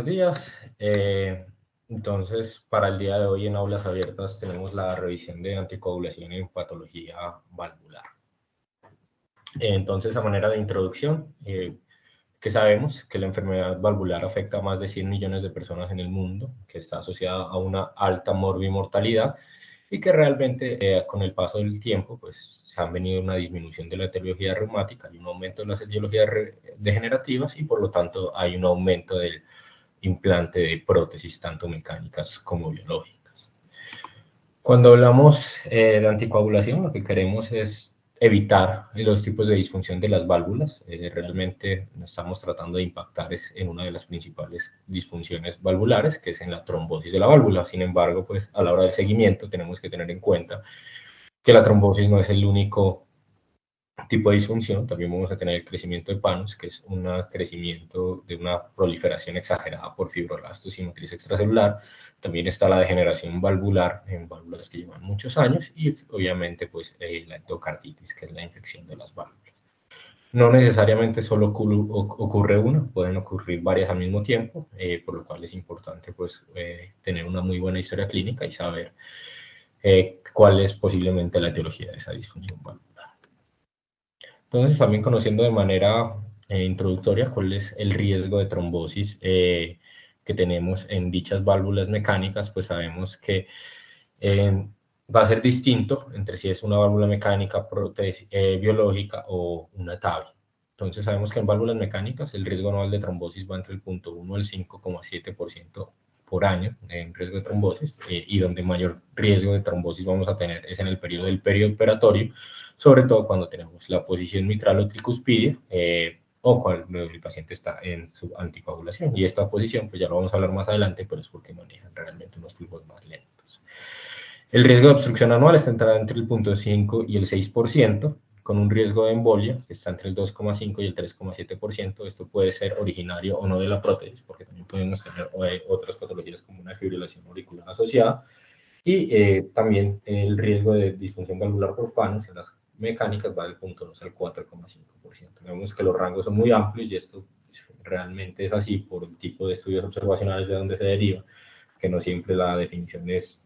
buenos días. Entonces, para el día de hoy en aulas abiertas tenemos la revisión de anticoagulación en patología valvular. Entonces, a manera de introducción, que sabemos que la enfermedad valvular afecta a más de 100 millones de personas en el mundo, que está asociada a una alta morbimortalidad y que realmente con el paso del tiempo pues se han venido una disminución de la etiología reumática y un aumento de las etiologías degenerativas y por lo tanto hay un aumento del implante de prótesis tanto mecánicas como biológicas. Cuando hablamos de anticoagulación, lo que queremos es evitar los tipos de disfunción de las válvulas. Realmente estamos tratando de impactar en una de las principales disfunciones valvulares, que es en la trombosis de la válvula. Sin embargo, pues a la hora del seguimiento tenemos que tener en cuenta que la trombosis no es el único tipo de disfunción. También vamos a tener el crecimiento de panos, que es un crecimiento de una proliferación exagerada por fibroblastos y matriz extracelular. También está la degeneración valvular en válvulas que llevan muchos años y obviamente pues la endocarditis, que es la infección de las válvulas. No necesariamente solo ocurre una, pueden ocurrir varias al mismo tiempo, por lo cual es importante pues tener una muy buena historia clínica y saber cuál es posiblemente la etiología de esa disfunción valvular. Entonces, también conociendo de manera introductoria cuál es el riesgo de trombosis que tenemos en dichas válvulas mecánicas, pues sabemos que va a ser distinto entre si es una válvula mecánica, biológica o una TAVI. Entonces, sabemos que en válvulas mecánicas el riesgo anual de trombosis va entre el 0.1 al 5,7% por año en riesgo de trombosis, y donde mayor riesgo de trombosis vamos a tener es en el periodo del perioperatorio, sobre todo cuando tenemos la posición mitral o tricuspidia, o cuando el paciente está en su anticoagulación. Y esta posición, pues ya lo vamos a hablar más adelante, pero es porque manejan realmente unos flujos más lentos. El riesgo de obstrucción anual está entre el 0.5 y el 6%, con un riesgo de embolia que está entre el 2,5 y el 3,7%. Esto puede ser originario o no de la prótesis, porque también podemos tener otras patologías como una fibrilación auricular asociada. Y también el riesgo de disfunción valvular por panos en las mecánicas va del 0.2 al 4,5%. Vemos que los rangos son muy amplios y esto realmente es así por el tipo de estudios observacionales de donde se deriva, que no siempre la definición es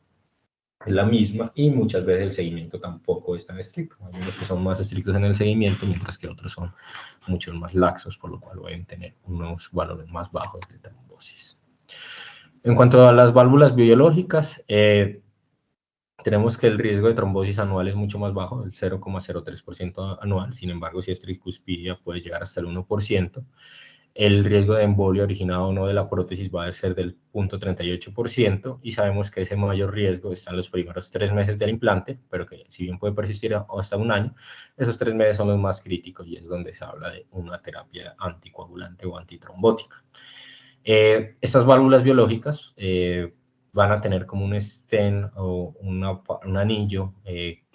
la misma y muchas veces el seguimiento tampoco es tan estricto. Hay unos que son más estrictos en el seguimiento, mientras que otros son mucho más laxos, por lo cual pueden tener unos valores más bajos de trombosis. En cuanto a las válvulas biológicas, tenemos que el riesgo de trombosis anual es mucho más bajo, el 0,03% anual. Sin embargo, si es tricuspidia puede llegar hasta el 1%. El riesgo de embolia originado o no de la prótesis va a ser del 0.38%, y sabemos que ese mayor riesgo está en los primeros 3 meses del implante, pero que si bien puede persistir hasta un año, esos 3 meses son los más críticos y es donde se habla de una terapia anticoagulante o antitrombótica. Estas válvulas biológicas van a tener como un stent o un anillo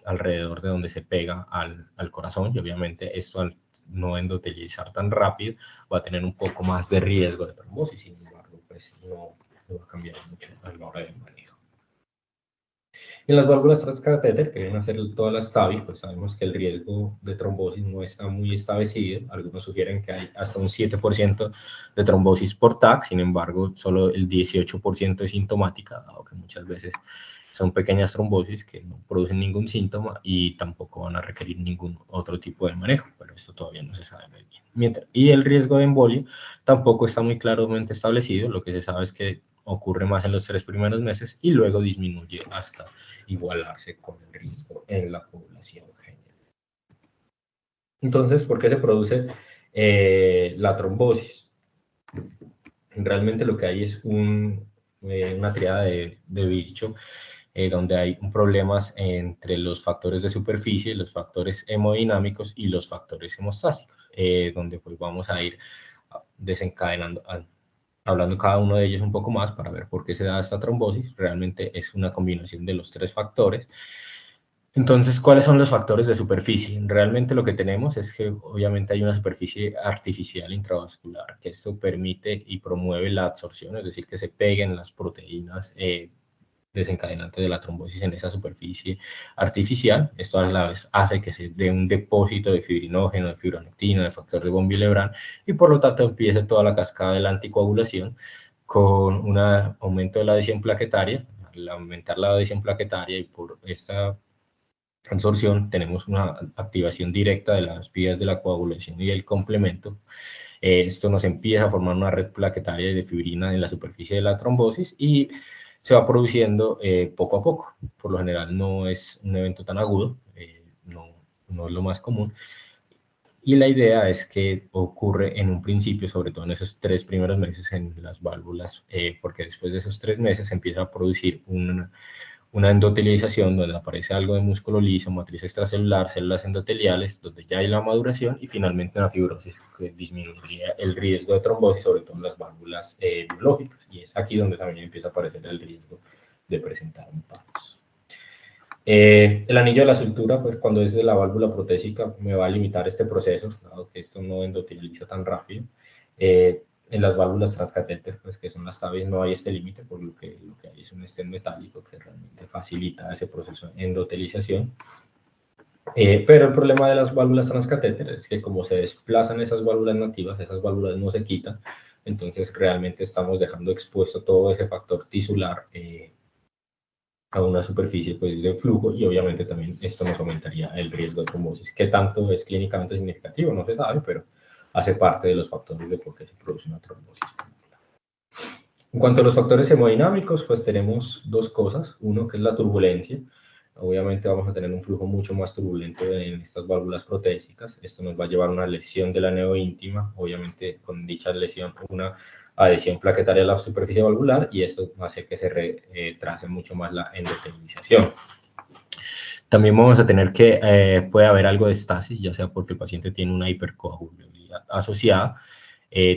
alrededor de donde se pega al corazón, y obviamente esto al no endotelizar tan rápido va a tener un poco más de riesgo de trombosis. Sin embargo, pues no va a cambiar mucho a la hora del manejo. En las válvulas transcatéter, que vienen a ser todas las TAVI, pues sabemos que el riesgo de trombosis no está muy establecido. Algunos sugieren que hay hasta un 7% de trombosis por TAC, sin embargo, solo el 18% es sintomática, dado que muchas veces son pequeñas trombosis que no producen ningún síntoma y tampoco van a requerir ningún otro tipo de manejo, pero esto todavía no se sabe muy bien. Y el riesgo de embolia tampoco está muy claramente establecido. Lo que se sabe es que ocurre más en los 3 primeros meses y luego disminuye hasta igualarse con el riesgo en la población general. Entonces, ¿por qué se produce la trombosis? Realmente lo que hay es una triada de bicho, donde hay problemas entre los factores de superficie, los factores hemodinámicos y los factores hemostásicos, donde pues vamos a ir desencadenando, hablando cada uno de ellos un poco más para ver por qué se da esta trombosis. Realmente es una combinación de los 3 factores. Entonces, ¿cuáles son los factores de superficie? Realmente lo que tenemos es que obviamente hay una superficie artificial intravascular, que esto permite y promueve la absorción, es decir, que se peguen las proteínas desencadenantes de la trombosis en esa superficie artificial. Esto a la vez hace que se dé un depósito de fibrinógeno, de fibronectina, de factor de von Willebrand, y por lo tanto empiece toda la cascada de la anticoagulación con un aumento de la adhesión plaquetaria. Al aumentar la adhesión plaquetaria y por esta absorción tenemos una activación directa de las vías de la coagulación y del complemento. Esto nos empieza a formar una red plaquetaria de fibrina en la superficie de la trombosis y se va produciendo poco a poco. Por lo general no es un evento tan agudo, no es lo más común. Y la idea es que ocurre en un principio, sobre todo en esos 3 primeros meses en las válvulas, porque después de esos 3 meses se empieza a producir una endotelización donde aparece algo de músculo liso, matriz extracelular, células endoteliales, donde ya hay la maduración y finalmente una fibrosis que disminuiría el riesgo de trombosis, sobre todo en las válvulas biológicas. Y es aquí donde también empieza a aparecer el riesgo de presentar impactos. El anillo de la sutura, pues cuando es de la válvula protésica, me va a limitar este proceso, dado que esto no endoteliza tan rápido. En las válvulas transcatéter, pues que son las TAVIs, no hay este límite, por lo que hay es un stent metálico que realmente facilita ese proceso de endotelización. Pero el problema de las válvulas transcatéter es que como se desplazan esas válvulas nativas, esas válvulas no se quitan, entonces realmente estamos dejando expuesto todo ese factor tisular a una superficie pues, de flujo y obviamente también esto nos aumentaría el riesgo de trombosis. ¿Qué tanto es clínicamente significativo? No se sabe, pero hace parte de los factores de por qué se produce una trombosis. En cuanto a los factores hemodinámicos, pues tenemos 2 cosas. Uno que es la turbulencia. Obviamente vamos a tener un flujo mucho más turbulento en estas válvulas protésicas. Esto nos va a llevar a una lesión de la neoíntima, obviamente con dicha lesión una adhesión plaquetaria a la superficie valvular y esto va a hacer que se retrase mucho más la endotelización. También vamos a tener que puede haber algo de estasis, ya sea porque el paciente tiene una hipercoagulabilidad asociada,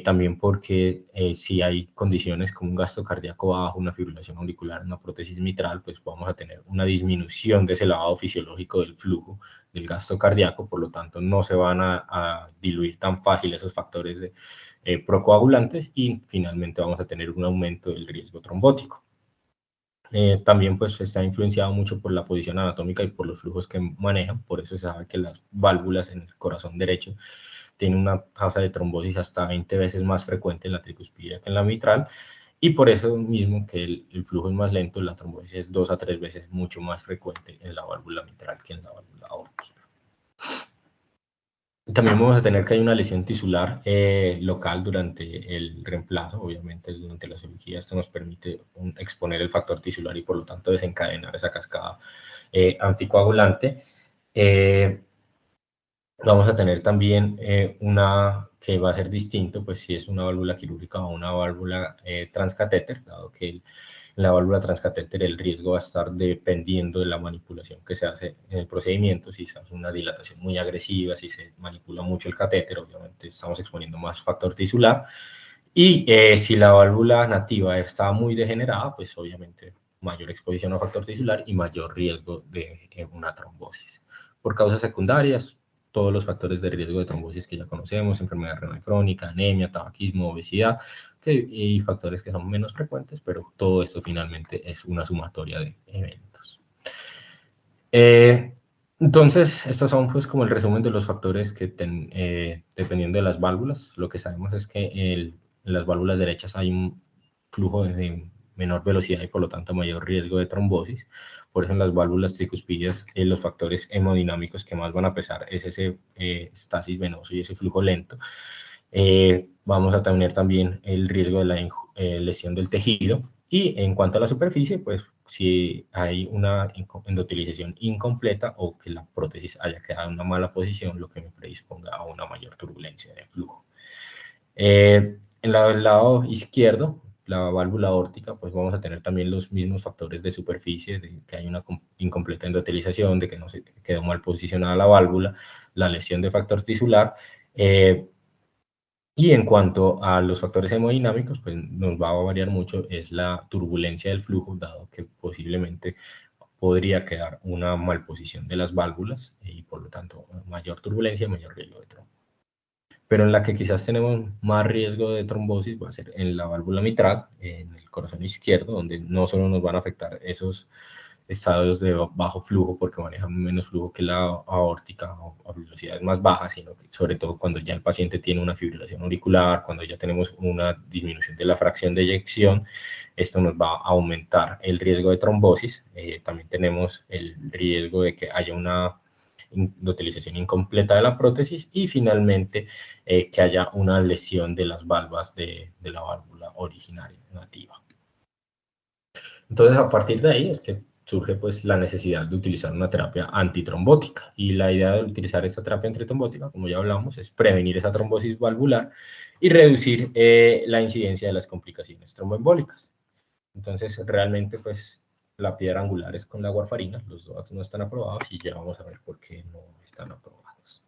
también porque si hay condiciones como un gasto cardíaco bajo, una fibrilación auricular, una prótesis mitral, pues vamos a tener una disminución de ese lavado fisiológico del flujo del gasto cardíaco, por lo tanto no se van a diluir tan fácil esos factores de, procoagulantes y finalmente vamos a tener un aumento del riesgo trombótico. También pues está influenciado mucho por la posición anatómica y por los flujos que manejan, por eso se sabe que las válvulas en el corazón derecho tienen una tasa de trombosis hasta 20 veces más frecuente en la tricuspidia que en la mitral, y por eso mismo que el flujo es más lento, la trombosis es 2 a 3 veces mucho más frecuente en la válvula mitral que en la válvula aórtica. También vamos a tener que hay una lesión tisular local durante el reemplazo, obviamente durante la cirugía. Esto nos permite exponer el factor tisular y por lo tanto desencadenar esa cascada anticoagulante. Vamos a tener también una que va a ser distinto, pues si es una válvula quirúrgica o una válvula transcatéter, dado que en la válvula transcatéter el riesgo va a estar dependiendo de la manipulación que se hace en el procedimiento. Si se hace una dilatación muy agresiva, si se manipula mucho el catéter, obviamente estamos exponiendo más factor tisular. Y si la válvula nativa está muy degenerada, pues obviamente mayor exposición a factor tisular y mayor riesgo de una trombosis. Por causas secundarias, todos los factores de riesgo de trombosis que ya conocemos, enfermedad renal crónica, anemia, tabaquismo, obesidad, y factores que son menos frecuentes, pero todo esto finalmente es una sumatoria de eventos. Entonces, estos son pues como el resumen de los factores que dependiendo de las válvulas, lo que sabemos es que en las válvulas derechas hay un flujo de menor velocidad y por lo tanto mayor riesgo de trombosis. Por eso en las válvulas tricuspídeas los factores hemodinámicos que más van a pesar es ese estasis venoso y ese flujo lento. Vamos a tener también el riesgo de la lesión del tejido y en cuanto a la superficie, pues si hay una endotelización incompleta o que la prótesis haya quedado en una mala posición, lo que me predisponga a una mayor turbulencia de flujo. En el lado izquierdo, la válvula aórtica, pues vamos a tener también los mismos factores de superficie, de que hay una incompleta endotelización, de que no se quedó mal posicionada la válvula, la lesión de factor tisular. Y en cuanto a los factores hemodinámicos, pues nos va a variar mucho, es la turbulencia del flujo, dado que posiblemente podría quedar una malposición de las válvulas y por lo tanto mayor turbulencia, mayor riesgo de trombosis. Pero en la que quizás tenemos más riesgo de trombosis va a ser en la válvula mitral, en el corazón izquierdo, donde no solo nos van a afectar esos estados de bajo flujo porque manejan menos flujo que la aórtica o a velocidades más bajas, sino que sobre todo cuando ya el paciente tiene una fibrilación auricular, cuando ya tenemos una disminución de la fracción de eyección, esto nos va a aumentar el riesgo de trombosis. También tenemos el riesgo de que haya una utilización incompleta de la prótesis y finalmente que haya una lesión de las valvas de la válvula originaria nativa. Entonces, a partir de ahí es que surge pues la necesidad de utilizar una terapia antitrombótica, y la idea de utilizar esta terapia antitrombótica, como ya hablamos, es prevenir esa trombosis valvular y reducir la incidencia de las complicaciones tromboembólicas. Entonces, realmente pues la piedra angular es con la warfarina, los DOACs no están aprobados y ya vamos a ver por qué no están aprobados.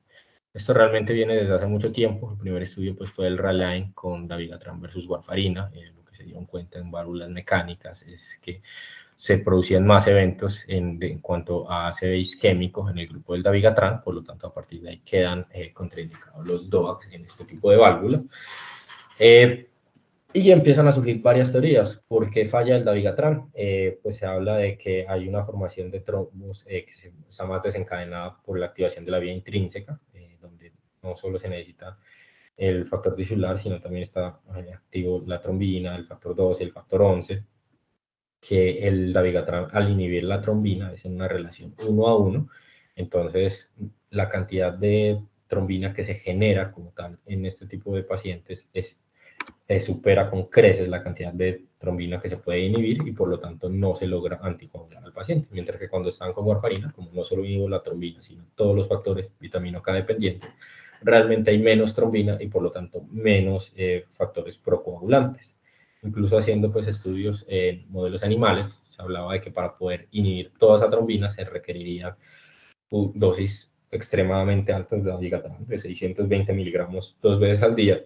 Esto realmente viene desde hace mucho tiempo. El primer estudio pues fue el RALINE con dabigatran versus warfarina. Lo que se dieron cuenta en válvulas mecánicas es que se producían más eventos en cuanto a ACV isquémico en el grupo del dabigatran, por lo tanto a partir de ahí quedan contraindicados los DOACs en este tipo de válvula. Y empiezan a surgir varias teorías. ¿Por qué falla el dabigatran? Pues se habla de que hay una formación de trombos que está más desencadenada por la activación de la vía intrínseca, donde no solo se necesita el factor tisular, sino también está activo la trombina, el factor 12, el factor 11, que el dabigatran al inhibir la trombina es en una relación 1 a 1, entonces la cantidad de trombina que se genera como tal en este tipo de pacientes supera con creces la cantidad de trombina que se puede inhibir y por lo tanto no se logra anticoagular al paciente, mientras que cuando están con warfarina, como no solo inhibo la trombina, sino todos los factores vitamina K dependientes, realmente hay menos trombina y por lo tanto menos factores procoagulantes. Incluso haciendo pues estudios en modelos animales, se hablaba de que para poder inhibir toda esa trombina se requeriría dosis extremadamente altas de dabigatran, de 620 miligramos 2 veces al día,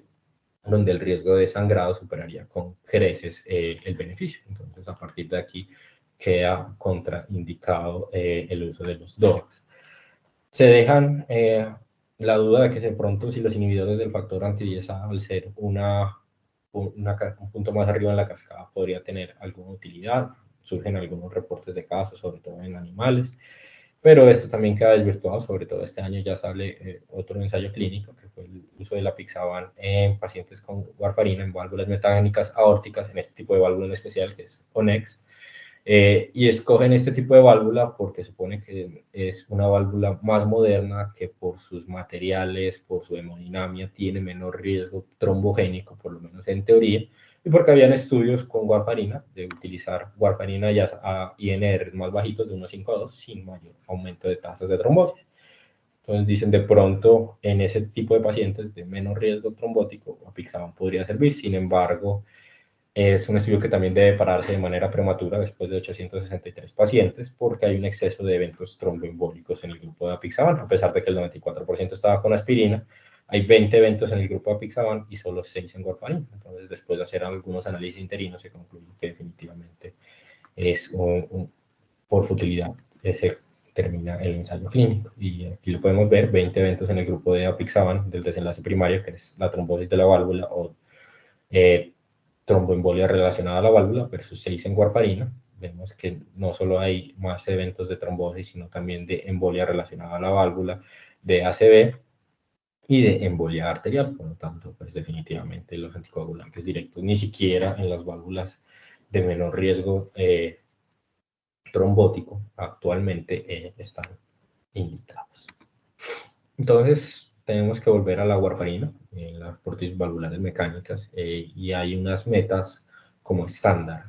donde el riesgo de sangrado superaría con creces el beneficio. Entonces, a partir de aquí queda contraindicado el uso de los DOACs. Se dejan la duda de que de pronto si los inhibidores del factor anti-10A, al ser un punto más arriba en la cascada, podría tener alguna utilidad. Surgen algunos reportes de casos, sobre todo en animales, pero esto también queda desvirtuado. Sobre todo este año ya sale otro ensayo clínico, que fue el uso de la apixaban en pacientes con warfarina en válvulas mecánicas aórticas, en este tipo de válvula en especial, que es ONEX, y escogen este tipo de válvula porque supone que es una válvula más moderna, que por sus materiales, por su hemodinamia, tiene menor riesgo trombogénico, por lo menos en teoría, y porque habían estudios con warfarina, de utilizar warfarina ya a INRs más bajitos de 1,5 a 2, sin mayor aumento de tasas de trombosis. Entonces dicen, de pronto en ese tipo de pacientes de menos riesgo trombótico, apixaban podría servir. Sin embargo, es un estudio que también debe pararse de manera prematura después de 863 pacientes, porque hay un exceso de eventos tromboembólicos en el grupo de apixaban. A pesar de que el 94% estaba con aspirina, hay 20 eventos en el grupo de apixaban y solo 6 en warfarina. Entonces, después de hacer algunos análisis interinos, se concluye que definitivamente es por futilidad se termina el ensayo clínico. Y aquí lo podemos ver: 20 eventos en el grupo de apixaban del desenlace primario, que es la trombosis de la válvula o tromboembolia relacionada a la válvula, versus 6 en warfarina. Vemos que no solo hay más eventos de trombosis, sino también de embolia relacionada a la válvula, de ACV y de embolia arterial. Por lo tanto, pues definitivamente los anticoagulantes directos, ni siquiera en las válvulas de menor riesgo trombótico, actualmente están indicados. Entonces, tenemos que volver a la warfarina en las prótesis valvulares mecánicas, y hay unas metas como estándar.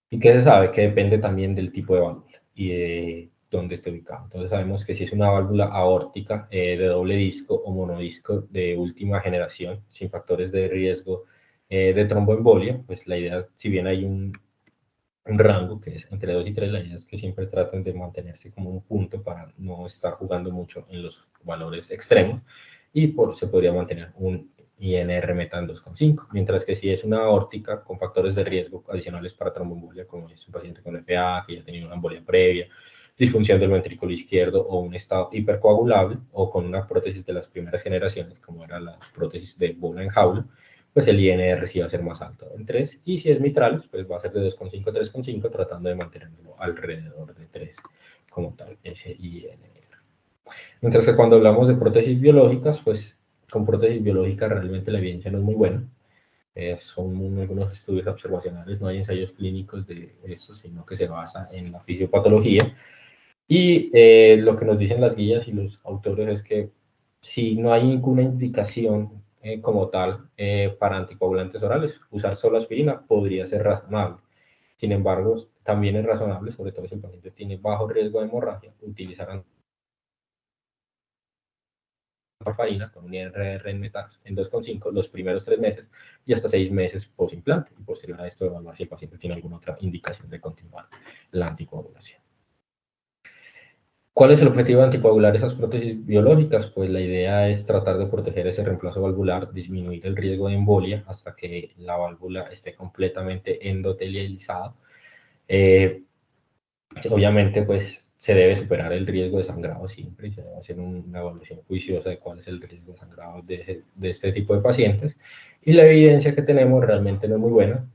¿Y qué se sabe? Que depende también del tipo de válvula y de dónde esté ubicado. Entonces sabemos que si es una válvula aórtica de doble disco o monodisco de última generación, sin factores de riesgo de tromboembolia, pues la idea, si bien hay un rango que es entre 2 y 3, la idea es que siempre traten de mantenerse como un punto para no estar jugando mucho en los valores extremos, y se podría mantener un INR meta en 2,5, mientras que si es una aórtica con factores de riesgo adicionales para tromboembolia, como es un paciente con FA, que ya ha tenido una embolia previa, disfunción del ventrículo izquierdo o un estado hipercoagulable, o con una prótesis de las primeras generaciones, como era la prótesis de bola en jaula, pues el INR sí va a ser más alto, en 3, y si es mitrales, pues va a ser de 2,5 a 3,5, tratando de mantenerlo alrededor de 3 como tal, ese INR. Mientras que cuando hablamos de prótesis biológicas, pues con prótesis biológicas realmente la evidencia no es muy buena. Son algunos estudios observacionales, no hay ensayos clínicos de eso, sino que se basa en la fisiopatología. Y lo que nos dicen las guías y los autores es que si no hay ninguna indicación como tal para anticoagulantes orales, usar solo aspirina podría ser razonable. Sin embargo, también es razonable, sobre todo si el paciente tiene bajo riesgo de hemorragia, utilizar warfarina con un IRR en 2,5 los primeros 3 meses y hasta 6 meses post-implante. Y posterior a esto, evaluar si el paciente tiene alguna otra indicación de continuar la anticoagulación. ¿Cuál es el objetivo de anticoagular esas prótesis biológicas? Pues la idea es tratar de proteger ese reemplazo valvular, disminuir el riesgo de embolia hasta que la válvula esté completamente endotelializada. Obviamente, pues se debe superar el riesgo de sangrado siempre, y se debe hacer una evaluación juiciosa de cuál es el riesgo de sangrado de este tipo de pacientes. Y la evidencia que tenemos realmente no es muy buena.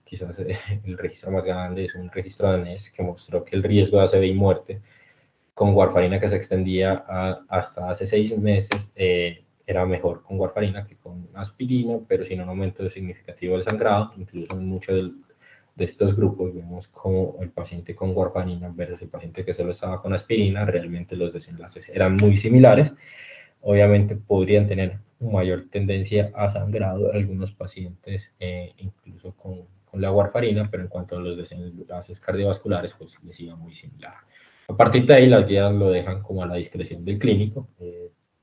Quizás el registro más grande es un registro danés que mostró que el riesgo de ACV y muerte con warfarina que se extendía hasta hace 6 meses era mejor con warfarina que con aspirina, pero sin un aumento significativo del sangrado. Incluso en muchos de estos grupos vemos como el paciente con warfarina versus el paciente que solo estaba con aspirina, realmente los desenlaces eran muy similares. Obviamente podrían tener mayor tendencia a sangrado algunos pacientes, incluso con la warfarina, pero en cuanto a los desenlaces cardiovasculares, pues les iba muy similar. A partir de ahí, las guías lo dejan como a la discreción del clínico,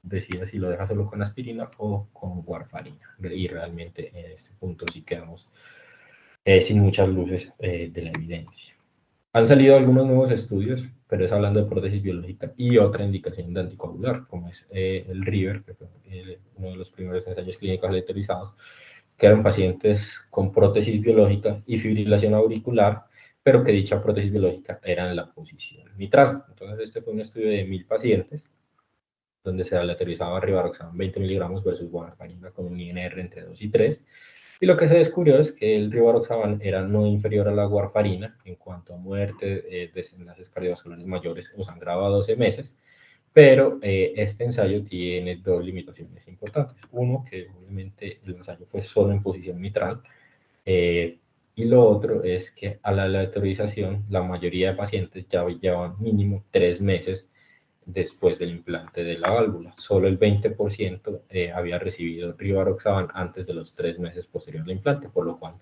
decide si lo deja solo con aspirina o con warfarina. Y realmente en este punto sí quedamos sin muchas luces de la evidencia. Han salido algunos nuevos estudios, pero es hablando de prótesis biológica y otra indicación de anticoagular, como es el RIVER, que fue uno de los primeros ensayos clínicos aleatorizados, que eran pacientes con prótesis biológica y fibrilación auricular, pero que dicha prótesis biológica era en la posición mitral. Entonces, este fue un estudio de 1000 pacientes, donde se aleatorizaba rivaroxaban 20 miligramos versus warfarina con un INR entre 2 y 3. Y lo que se descubrió es que el rivaroxaban era no inferior a la warfarina en cuanto a muerte, desenlaces cardiovasculares mayores o sangrado a 12 meses, pero este ensayo tiene dos limitaciones importantes. Uno, que obviamente el ensayo fue solo en posición mitral, y lo otro es que a la aleatorización la mayoría de pacientes ya llevan mínimo 3 meses después del implante de la válvula. Solo el 20% había recibido rivaroxaban antes de los 3 meses posterior al implante, por lo cual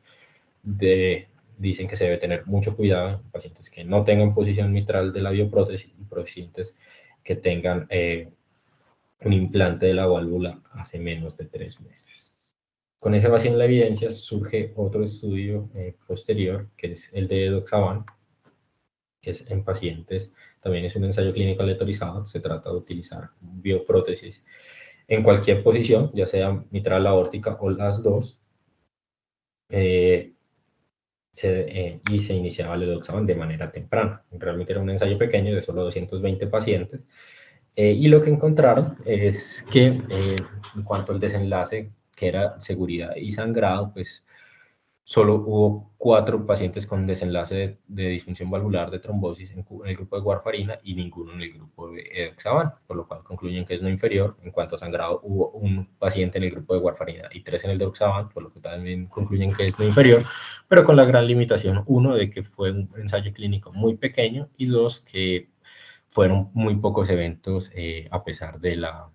dicen que se debe tener mucho cuidado en pacientes que no tengan posición mitral de la bioprótesis y pacientes que tengan un implante de la válvula hace menos de 3 meses. Con esa base en la evidencia surge otro estudio posterior, que es el de Edoxaban, que es en pacientes, también es un ensayo clínico aleatorizado. Se trata de utilizar bioprótesis en cualquier posición, ya sea mitral, aórtica o las dos, y se iniciaba el Edoxaban de manera temprana. Realmente era un ensayo pequeño de solo 220 pacientes, y lo que encontraron es que en cuanto al desenlace, que era seguridad y sangrado, pues solo hubo 4 pacientes con desenlace de disfunción valvular de trombosis en el grupo de warfarina y ninguno en el grupo de edoxaban, por lo cual concluyen que es no inferior. En cuanto a sangrado, hubo un paciente en el grupo de warfarina y 3 en el de edoxaban, por lo que también concluyen que es no inferior, pero con la gran limitación, uno, de que fue un ensayo clínico muy pequeño, y dos, que fueron muy pocos eventos a pesar de lo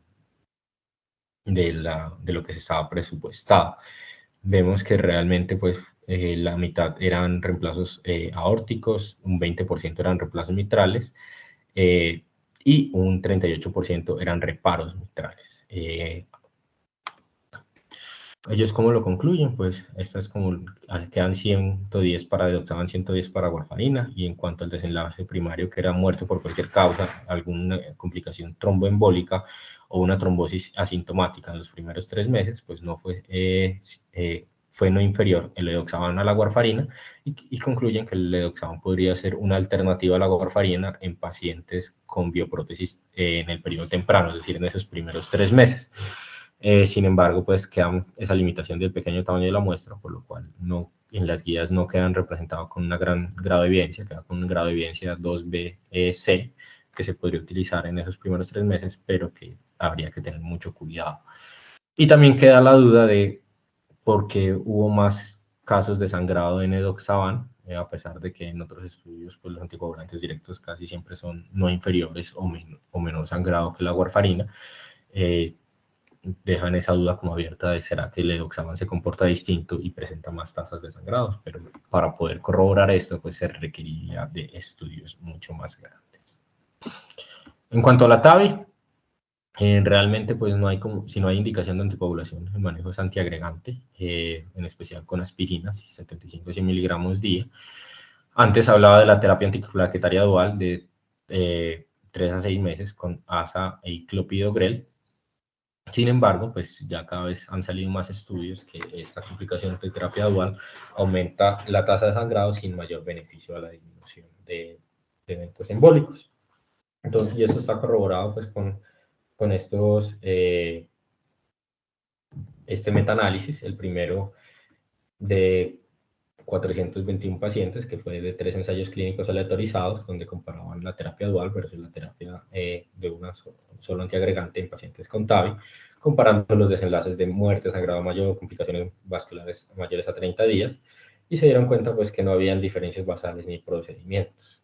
que se estaba presupuestado. Vemos que realmente pues la mitad eran reemplazos aórticos, un 20% eran reemplazos mitrales, y un 38% eran reparos mitrales. ¿Ellos cómo lo concluyen? Pues esta es como, quedan 110 para edoxaban, 110 para warfarina, y en cuanto al desenlace primario, que era muerte por cualquier causa, alguna complicación tromboembólica o una trombosis asintomática en los primeros 3 meses, pues no fue, fue no inferior el edoxaban a la warfarina, y concluyen que el edoxaban podría ser una alternativa a la warfarina en pacientes con bioprótesis en el periodo temprano, es decir, en esos primeros 3 meses. Sin embargo, pues queda esa limitación del pequeño tamaño de la muestra, por lo cual no, en las guías no quedan representados con un gran grado de evidencia, queda con un grado de evidencia 2B-C, que se podría utilizar en esos primeros 3 meses, pero que habría que tener mucho cuidado. Y también queda la duda de por qué hubo más casos de sangrado en edoxaban, a pesar de que en otros estudios pues, los anticoagulantes directos casi siempre son no inferiores o menor sangrado que la warfarina. Dejan esa duda como abierta de será que el edoxaban se comporta distinto y presenta más tasas de sangrados, pero para poder corroborar esto pues se requeriría de estudios mucho más grandes. En cuanto a la TAVI, realmente pues no hay como, si no hay indicación de anticoagulación, el manejo es antiagregante, en especial con aspirinas, 75-100 miligramos día. Antes hablaba de la terapia antiplaquetaria dual de 3 a 6 meses con ASA y clopidogrel. Sin embargo, pues ya cada vez han salido más estudios que esta complicación de terapia dual aumenta la tasa de sangrado sin mayor beneficio a la disminución de eventos embólicos. Entonces, y esto está corroborado pues con estos, este metaanálisis, el primero de 421 pacientes, que fue de 3 ensayos clínicos aleatorizados, donde comparaban la terapia dual versus la terapia de una solo antiagregante en pacientes con TAVI, comparando los desenlaces de muerte, sangrado mayor, complicaciones vasculares mayores a 30 días, y se dieron cuenta pues que no habían diferencias basales ni procedimientos.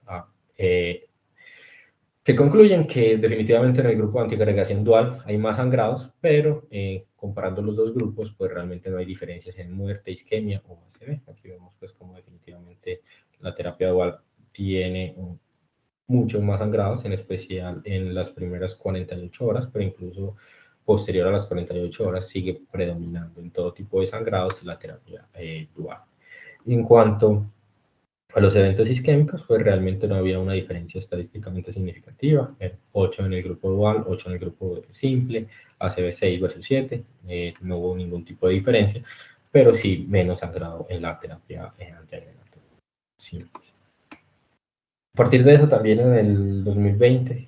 Que concluyen que definitivamente en el grupo de antiagregación dual hay más sangrados, pero comparando los dos grupos, pues realmente no hay diferencias en muerte, isquemia o ACV. Aquí vemos pues como definitivamente la terapia dual tiene muchos más sangrados, en especial en las primeras 48 horas, pero incluso posterior a las 48 horas sigue predominando en todo tipo de sangrados la terapia dual. En cuanto a los eventos isquémicos, pues realmente no había una diferencia estadísticamente significativa. 8 en el grupo dual, 8 en el grupo simple, ACV 6 versus 7, no hubo ningún tipo de diferencia, pero sí menos sangrado en la terapia antiagregante simple. A partir de eso, también en el 2020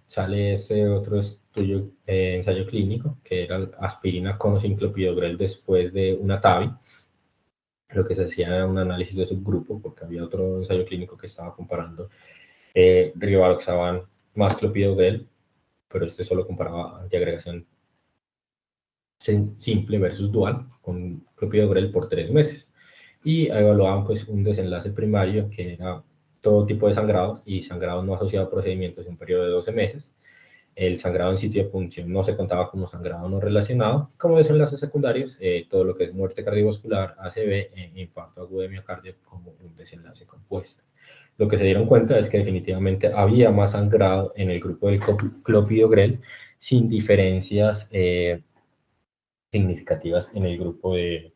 sale este otro estudio, ensayo clínico, que era aspirina con o sin clopidogrel después de una TAVI. Lo que se hacía era un análisis de subgrupo, porque había otro ensayo clínico que estaba comparando rivaroxaban más clopidogrel, pero este solo comparaba antiagregación simple versus dual con clopidogrel por 3 meses. Y evaluaban pues un desenlace primario que era todo tipo de sangrado y sangrado no asociado a procedimientos en un periodo de 12 meses. El sangrado en sitio de punción no se contaba como sangrado no relacionado. Como desenlaces secundarios, todo lo que es muerte cardiovascular, ACV, infarto agudo de miocardio como un desenlace compuesto. Lo que se dieron cuenta es que definitivamente había más sangrado en el grupo del clopidogrel sin diferencias significativas en el grupo de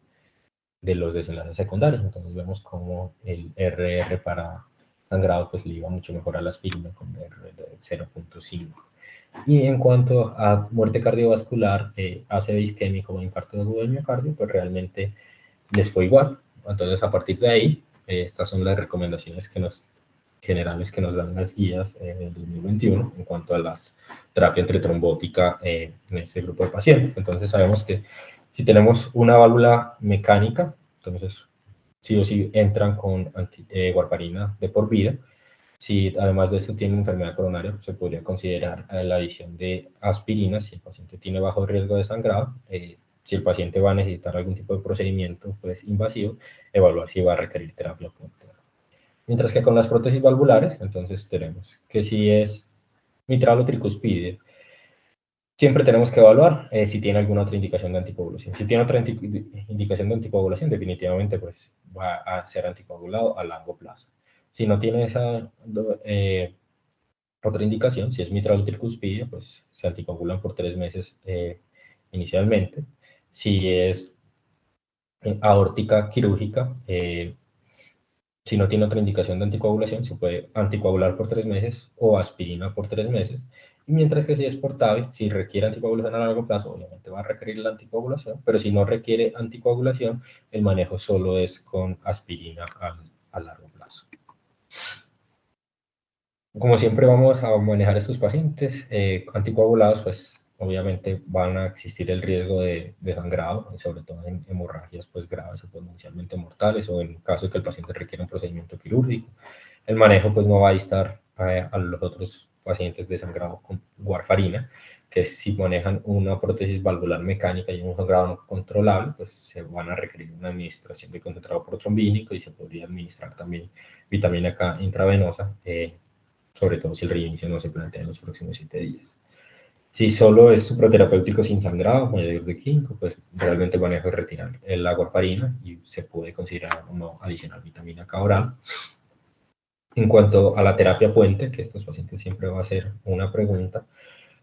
los desenlaces secundarios. Entonces vemos como el RR para sangrado pues le iba mucho mejor a la aspirina con RR de 0.5. Y en cuanto a muerte cardiovascular, ACV isquémico o infarto agudo del miocardio, pues realmente les fue igual. Entonces, a partir de ahí, estas son las recomendaciones generales que nos dan las guías del 2021 en cuanto a la terapia antitrombótica en este grupo de pacientes. Entonces, sabemos que si tenemos una válvula mecánica, entonces sí o sí entran con warfarina de por vida. Si además de esto tiene enfermedad coronaria, se podría considerar la adición de aspirina si el paciente tiene bajo riesgo de sangrado. Si el paciente va a necesitar algún tipo de procedimiento pues, invasivo, evaluar si va a requerir terapia puntual. Mientras que con las prótesis valvulares, entonces tenemos que si es mitral o tricuspide, siempre tenemos que evaluar si tiene alguna otra indicación de anticoagulación. Si tiene otra indicación de anticoagulación, definitivamente pues, va a ser anticoagulado a largo plazo. Si no tiene esa otra indicación, si es mitral o tricuspidia, pues se anticoagulan por 3 meses inicialmente. Si es aórtica quirúrgica, si no tiene otra indicación de anticoagulación, se puede anticoagular por 3 meses o aspirina por 3 meses. Y mientras que si es por TAVI, si requiere anticoagulación a largo plazo, obviamente va a requerir la anticoagulación, pero si no requiere anticoagulación, el manejo solo es con aspirina a largo plazo. Como siempre vamos a manejar estos pacientes anticoagulados, pues obviamente van a existir el riesgo de sangrado, sobre todo en hemorragias pues graves o potencialmente mortales, o en caso de que el paciente requiera un procedimiento quirúrgico. El manejo pues no va a estar a los otros pacientes de sangrado con warfarina, que si manejan una prótesis valvular mecánica y un sangrado no controlable, pues se van a requerir una administración de concentrado protrombínico y se podría administrar también vitamina K intravenosa, sobre todo si el reinicio no se plantea en los próximos 7 días. Si solo es supraterapéutico sin sangrado, mayor de 5, pues realmente el manejo es retirar el warfarina y se puede considerar o no adicionar vitamina K oral. En cuanto a la terapia puente, que estos pacientes siempre va a ser una pregunta,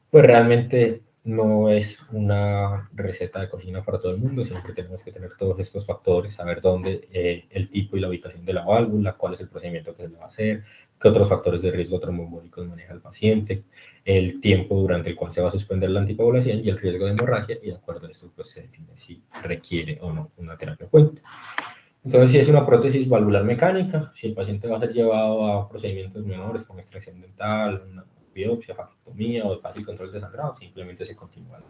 pues realmente no es una receta de cocina para todo el mundo, siempre tenemos que tener todos estos factores, saber dónde, el tipo y la ubicación de la válvula, cuál es el procedimiento que se le va a hacer, qué otros factores de riesgo tromboembólicos maneja el paciente, el tiempo durante el cual se va a suspender la anticoagulación y el riesgo de hemorragia, y de acuerdo a esto pues se define si requiere o no una terapia puente. Entonces, si es una prótesis valvular mecánica, si el paciente va a ser llevado a procedimientos menores como extracción dental, una biopsia, fasectomía o fácil control de sangrado, simplemente se continúa.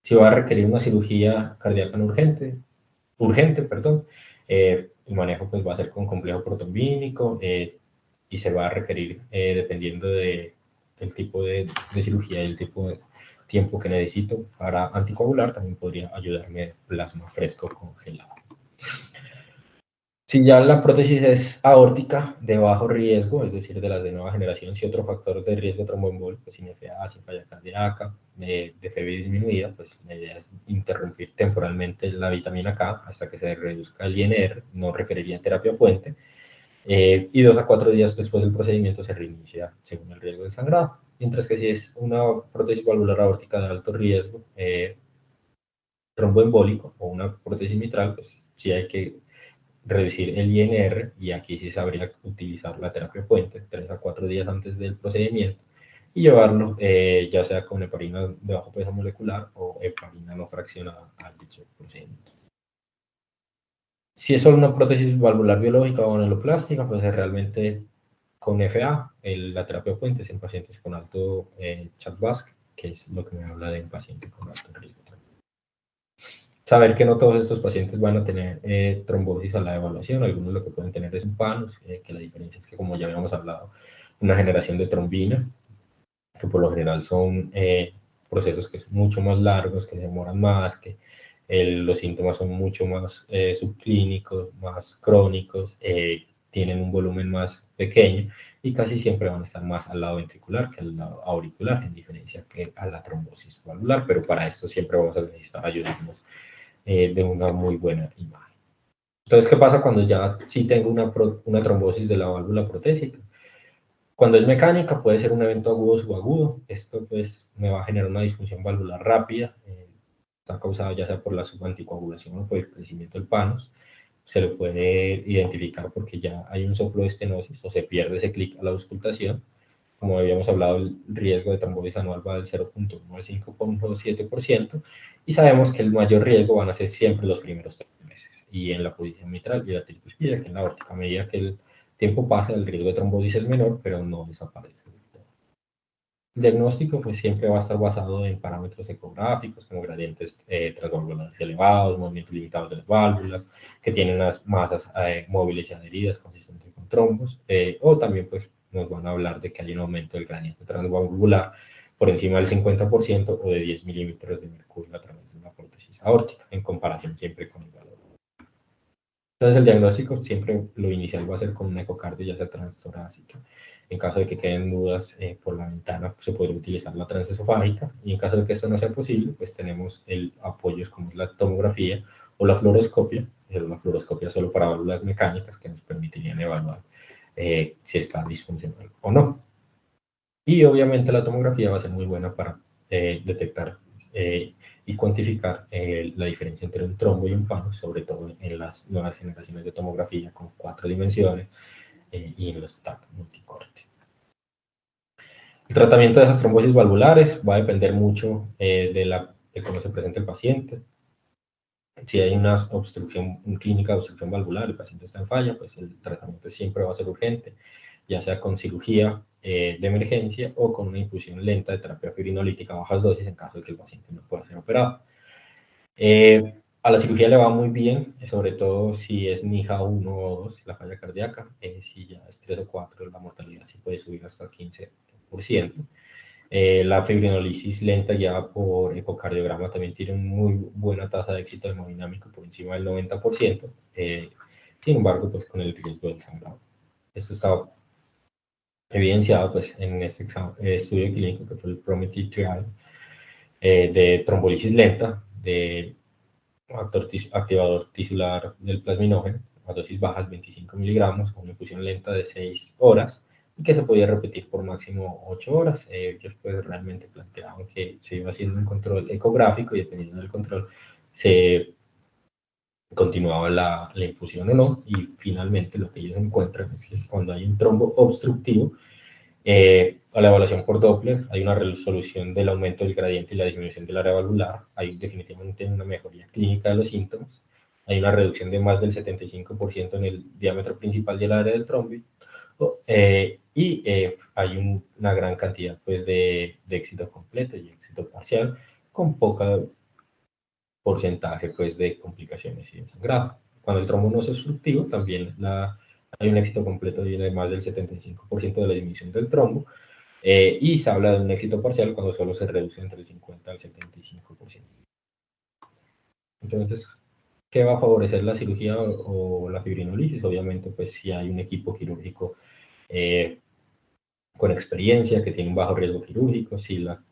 Si va a requerir una cirugía cardíaca no urgente, perdón, el manejo pues, va a ser con complejo protrombínico y se va a requerir, dependiendo del tipo de cirugía y el tipo de tiempo que necesito para anticoagular, también podría ayudarme plasma fresco congelado. Si ya la prótesis es aórtica de bajo riesgo, es decir, de las de nueva generación, si otro factor de riesgo tromboembólico, sin FA, sin falla cardíaca, de FEBI disminuida, pues la idea es interrumpir temporalmente la vitamina K hasta que se reduzca el INR, no requeriría terapia puente, y 2 a 4 días después del procedimiento se reinicia según el riesgo de sangrado. Mientras que si es una prótesis valvular aórtica de alto riesgo, tromboembólico o una prótesis mitral, pues sí hay que reducir el INR y aquí sí sabría utilizar la terapia puente 3 a 4 días antes del procedimiento y llevarlo ya sea con heparina de bajo peso molecular o heparina no fraccionada al dicho procedimiento. Si es solo una prótesis valvular biológica o aneloplástica, pues es realmente con FA, la terapia puente es en pacientes con alto CHA2, que es lo que me habla de un paciente con alto riesgo. Saber que no todos estos pacientes van a tener trombosis a la evaluación, algunos lo que pueden tener es un PANOS, que la diferencia es que, como ya habíamos hablado, una generación de trombina, que por lo general son procesos que son mucho más largos, que se demoran más, que los síntomas son mucho más subclínicos, más crónicos, tienen un volumen más pequeño y casi siempre van a estar más al lado ventricular que al lado auricular, en diferencia que a la trombosis valvular, pero para esto siempre vamos a necesitar ayudarnos de una muy buena imagen. Entonces, ¿qué pasa cuando ya sí tengo una trombosis de la válvula protésica? Cuando es mecánica puede ser un evento agudo o subagudo. Esto pues me va a generar una disfunción valvular rápida. Está causado ya sea por la subanticoagulación o por el crecimiento del panos. Se lo puede identificar porque ya hay un soplo de estenosis o se pierde ese clic a la auscultación. Como habíamos hablado, el riesgo de trombosis anual va del 0.1 al 5.7% y sabemos que el mayor riesgo van a ser siempre los primeros 3 meses y en la posición mitral y la tricuspide, que en la aórtica. A medida que el tiempo pasa, el riesgo de trombosis es menor, pero no desaparece. El diagnóstico pues siempre va a estar basado en parámetros ecográficos como gradientes transvalvulares elevados, movimientos limitados de las válvulas, que tienen unas masas móviles y adheridas consistentes con trombos, o también pues nos van a hablar de que hay un aumento del gradiente transvalvular por encima del 50% o de 10 milímetros de mercurio a través de una prótesis aórtica, en comparación siempre con el valor. Entonces el diagnóstico siempre lo inicial va a ser con un ecocardio ya sea transtorácica. En caso de que queden dudas por la ventana, pues, se puede utilizar la transesofágica y en caso de que esto no sea posible, pues tenemos el apoyos como la tomografía o la fluoroscopia. La fluoroscopia solo para válvulas mecánicas que nos permitirían evaluar si está disfuncional o no. Y obviamente la tomografía va a ser muy buena para detectar y cuantificar la diferencia entre un trombo y un PANOS, sobre todo en las nuevas generaciones de tomografía con 4 dimensiones y en los TAC multicorte. El tratamiento de esas trombosis valvulares va a depender mucho de cómo se presenta el paciente. Si hay una obstrucción clínica de obstrucción valvular, el paciente está en falla, pues el tratamiento siempre va a ser urgente, ya sea con cirugía de emergencia o con una infusión lenta de terapia fibrinolítica a bajas dosis en caso de que el paciente no pueda ser operado. A la cirugía le va muy bien, sobre todo si es NIJA 1 o 2, la falla cardíaca. Si ya es 3 o 4, la mortalidad sí puede subir hasta 15%. La fibrinolisis lenta ya por ecocardiograma también tiene una muy buena tasa de éxito hemodinámico por encima del 90%. Sin embargo, pues con el riesgo del sangrado. Esto está evidenciado pues, en este estudio clínico que fue el Promethe Trial de trombolisis lenta, de activador tisular del plasminógeno a dosis bajas, 25 miligramos, con una infusión lenta de 6 horas, y que se podía repetir por máximo 8 horas. Ellos pues realmente planteaban que se iba haciendo un control ecográfico y dependiendo del control se continuaba la infusión o no, y finalmente lo que ellos encuentran es que cuando hay un trombo obstructivo, a la evaluación por Doppler hay una resolución del aumento del gradiente y la disminución del área valvular, hay definitivamente una mejoría clínica de los síntomas, hay una reducción de más del 75% en el diámetro principal del área del trombo, hay una gran cantidad pues, de éxito completo y éxito parcial, con poca porcentaje pues, de complicaciones y de sangrado. Cuando el trombo no es obstructivo, también hay un éxito completo de más del 75% de la disminución del trombo, y se habla de un éxito parcial cuando solo se reduce entre el 50 al 75%. Entonces, ¿qué va a favorecer la cirugía o la fibrinolisis? Obviamente, pues si hay un equipo quirúrgico con experiencia, que tiene un bajo riesgo quirúrgico, si la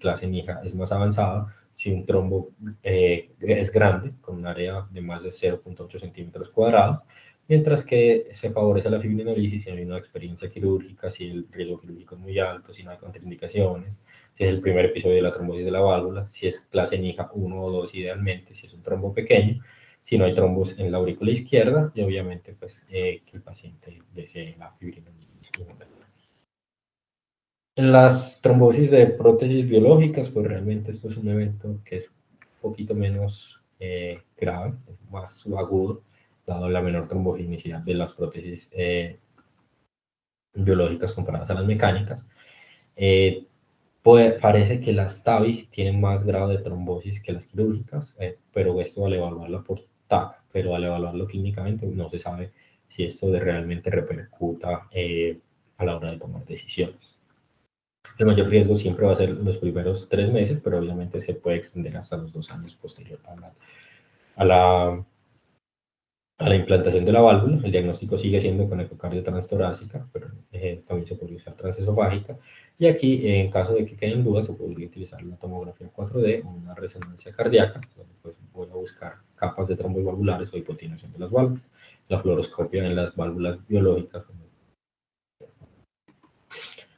clase NIJA es más avanzada, si un trombo es grande, con un área de más de 0.8 centímetros cuadrados, mientras que se favorece la fibrinolisis si no hay una experiencia quirúrgica, si el riesgo quirúrgico es muy alto, si no hay contraindicaciones, si es el primer episodio de la trombosis de la válvula, si es clase NIJA 1 o 2 idealmente, si es un trombo pequeño, si no hay trombos en la aurícula izquierda y obviamente pues que el paciente desee la fibrinolisis. En las trombosis de prótesis biológicas, pues realmente esto es un evento que es un poquito menos grave, más subagudo, dado la menor trombogenicidad de las prótesis biológicas comparadas a las mecánicas. Parece que las TAVI tienen más grado de trombosis que las quirúrgicas, pero esto al evaluarla por TAC, pero al evaluarlo clínicamente no se sabe si esto realmente repercuta a la hora de tomar decisiones. El mayor riesgo siempre va a ser los primeros 3 meses, pero obviamente se puede extender hasta los 2 años posterior a la implantación de la válvula. El diagnóstico sigue siendo con ecocardio transtorácica, pero también se podría usar transesofágica. Y aquí, en caso de que queden dudas, se podría utilizar la tomografía 4D o una resonancia cardíaca, donde pues, voy a buscar capas de trombos valvulares o hipotinación de las válvulas. La fluoroscopia en las válvulas biológicas.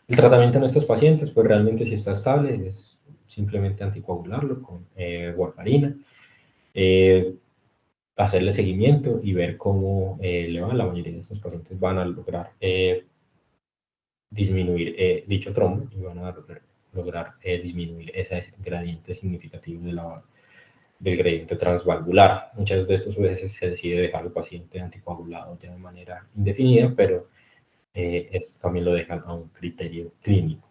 El tratamiento en estos pacientes, pues realmente si está estable, es simplemente anticoagularlo con warfarina, hacerle seguimiento y ver cómo le va. La mayoría de estos pacientes van a lograr disminuir dicho trombo y van a lograr disminuir ese gradiente significativo del gradiente transvalvular. Muchas de estas veces se decide dejar al paciente anticoagulado ya de manera indefinida, pero esto también lo dejan a un criterio clínico.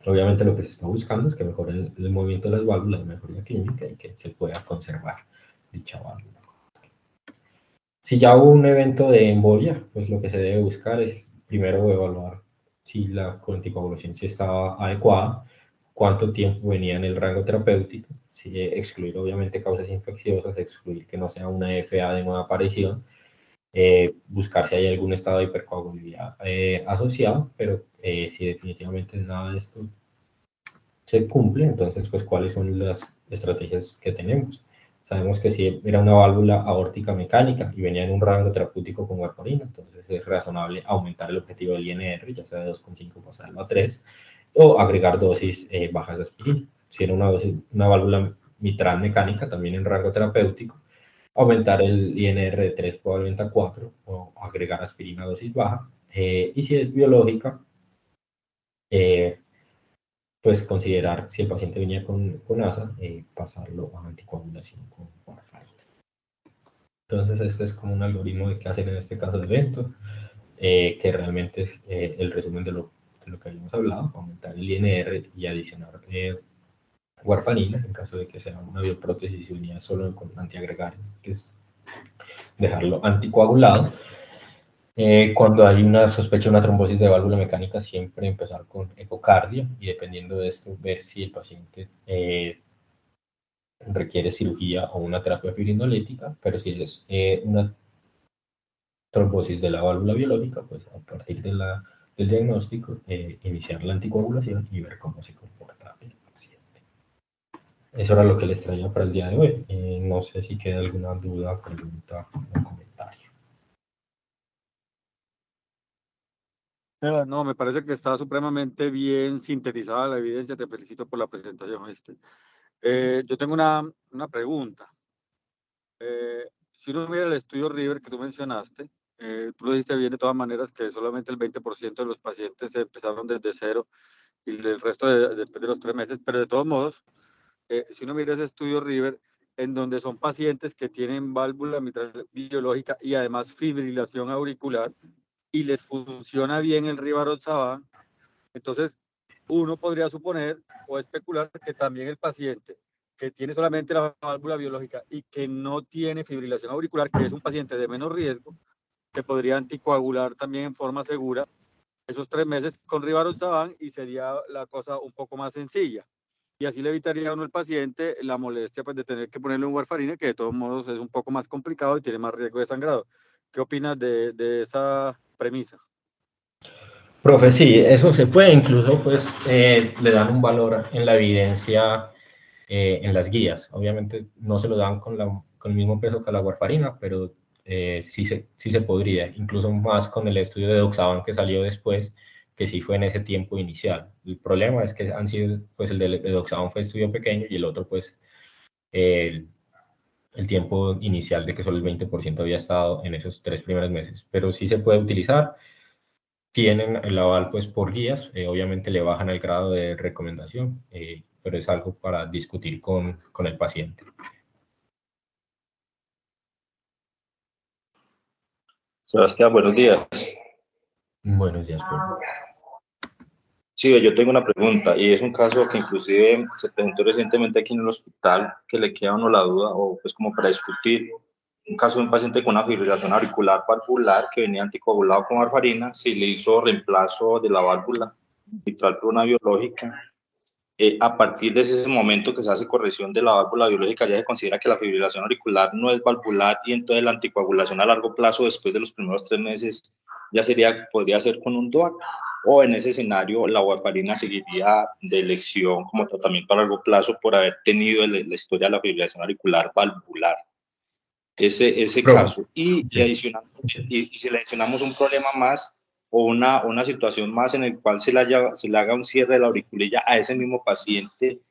Obviamente lo que se está buscando es que mejore el movimiento de las válvulas, mejoría clínica y que se pueda conservar dicha válvula. Si ya hubo un evento de embolia, pues lo que se debe buscar es primero evaluar si la anticoagulación sí estaba adecuada, cuánto tiempo venía en el rango terapéutico, si excluir obviamente causas infecciosas, excluir que no sea una FA de nueva aparición, buscar si hay algún estado de hipercoagulabilidad asociado, pero si definitivamente nada de esto se cumple, entonces, pues, ¿cuáles son las estrategias que tenemos? Sabemos que si era una válvula aórtica mecánica y venía en un rango terapéutico con warfarina, entonces es razonable aumentar el objetivo del INR, ya sea de 2,5 pasarlo a 3, o agregar dosis bajas de aspirina. Si era una válvula mitral mecánica, también en rango terapéutico, aumentar el INR de 3 probablemente a 4, o agregar aspirina a dosis baja. Y si es biológica, pues considerar si el paciente venía con ASA, pasarlo a anticoagulación con warfarina. Entonces, este es como un algoritmo de qué hacer en este caso de evento, que realmente es el resumen de lo lo que habíamos hablado, aumentar el INR y adicionar warfarina en caso de que sea una bioprótesis unida solo con antiagregario, que es dejarlo anticoagulado. Cuando hay una sospecha de una trombosis de válvula mecánica, siempre empezar con ecocardio y dependiendo de esto, ver si el paciente requiere cirugía o una terapia fibrinolética, pero si es una trombosis de la válvula biológica, pues a partir de del diagnóstico, iniciar la anticoagulación y ver cómo se comporta el paciente. Eso era lo que les traía para el día de hoy. No sé si queda alguna duda, pregunta o comentario. No, me parece que está supremamente bien sintetizada la evidencia. Te felicito por la presentación. Yo tengo una pregunta. Si uno mira el estudio River que tú mencionaste, tú lo dijiste bien de todas maneras que solamente el 20% de los pacientes empezaron desde cero y el resto después de los 3 meses, pero de todos modos, si uno mira ese estudio River, en donde son pacientes que tienen válvula mitral biológica y además fibrilación auricular, y les funciona bien el Rivaroxaban, entonces uno podría suponer o especular que también el paciente que tiene solamente la válvula biológica y que no tiene fibrilación auricular, que es un paciente de menos riesgo, se podría anticoagular también en forma segura esos 3 meses con Rivaroxaban y sería la cosa un poco más sencilla. Y así le evitaría a uno al paciente la molestia pues, de tener que ponerle un warfarina, que de todos modos es un poco más complicado y tiene más riesgo de sangrado. ¿Qué opinas de esa premisa? Profe, sí, eso se puede, incluso pues le dan un valor en la evidencia en las guías. Obviamente no se lo dan con el mismo peso que la warfarina, pero sí se podría, incluso más con el estudio de Doxaban que salió después, que sí fue en ese tiempo inicial. El problema es que han sido, pues el de Doxaban fue estudio pequeño y el otro pues el tiempo inicial de que solo el 20% había estado en esos 3 primeros meses, pero sí se puede utilizar. Tienen el aval pues por guías, obviamente le bajan el grado de recomendación, pero es algo para discutir con el paciente. Sebastián, buenos días. Buenos días, profe. Sí, yo tengo una pregunta y es un caso que inclusive se presentó recientemente aquí en el hospital, que le queda a uno la duda o pues como para discutir. Un caso de un paciente con una fibrilación auricular valvular que venía anticoagulado con warfarina, se le hizo reemplazo de la válvula mitral por una biológica. A partir de ese momento que se hace corrección de la válvula biológica, ya se considera que la fibrilación auricular no es valvular y entonces la anticoagulación a largo plazo, después de los primeros 3 meses, ya podría ser con un DOAC, o en ese escenario la warfarina seguiría de elección como tratamiento a largo plazo por haber tenido la historia de la fibrilación auricular valvular. Ese caso. Y si le adicionamos un problema más, o una situación más en el cual se le haga un cierre de la auriculilla a ese mismo paciente,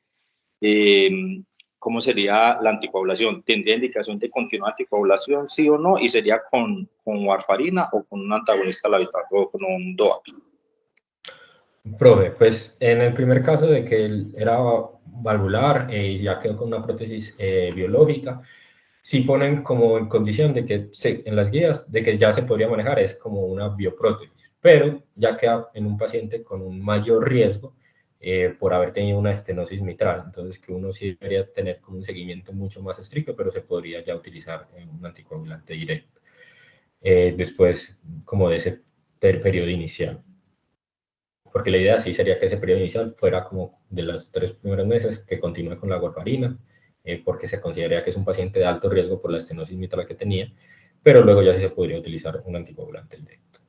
¿cómo sería la anticoagulación? ¿Tendría indicación de continuar anticoagulación, sí o no? ¿Y sería con warfarina o con un antagonista labial o con un DOAC? Profe, pues en el primer caso de que él era valvular y ya quedó con una prótesis biológica, sí ponen como en condición de que en las guías de que ya se podría manejar, es como una bioprótesis, pero ya queda en un paciente con un mayor riesgo por haber tenido una estenosis mitral, entonces que uno sí debería tener como un seguimiento mucho más estricto, pero se podría ya utilizar un anticoagulante directo después como de ese periodo inicial. Porque la idea sí sería que ese periodo inicial fuera como de los 3 primeros meses, que continúe con la warfarina, porque se consideraría que es un paciente de alto riesgo por la estenosis mitral que tenía, pero luego ya sí se podría utilizar un anticoagulante directo.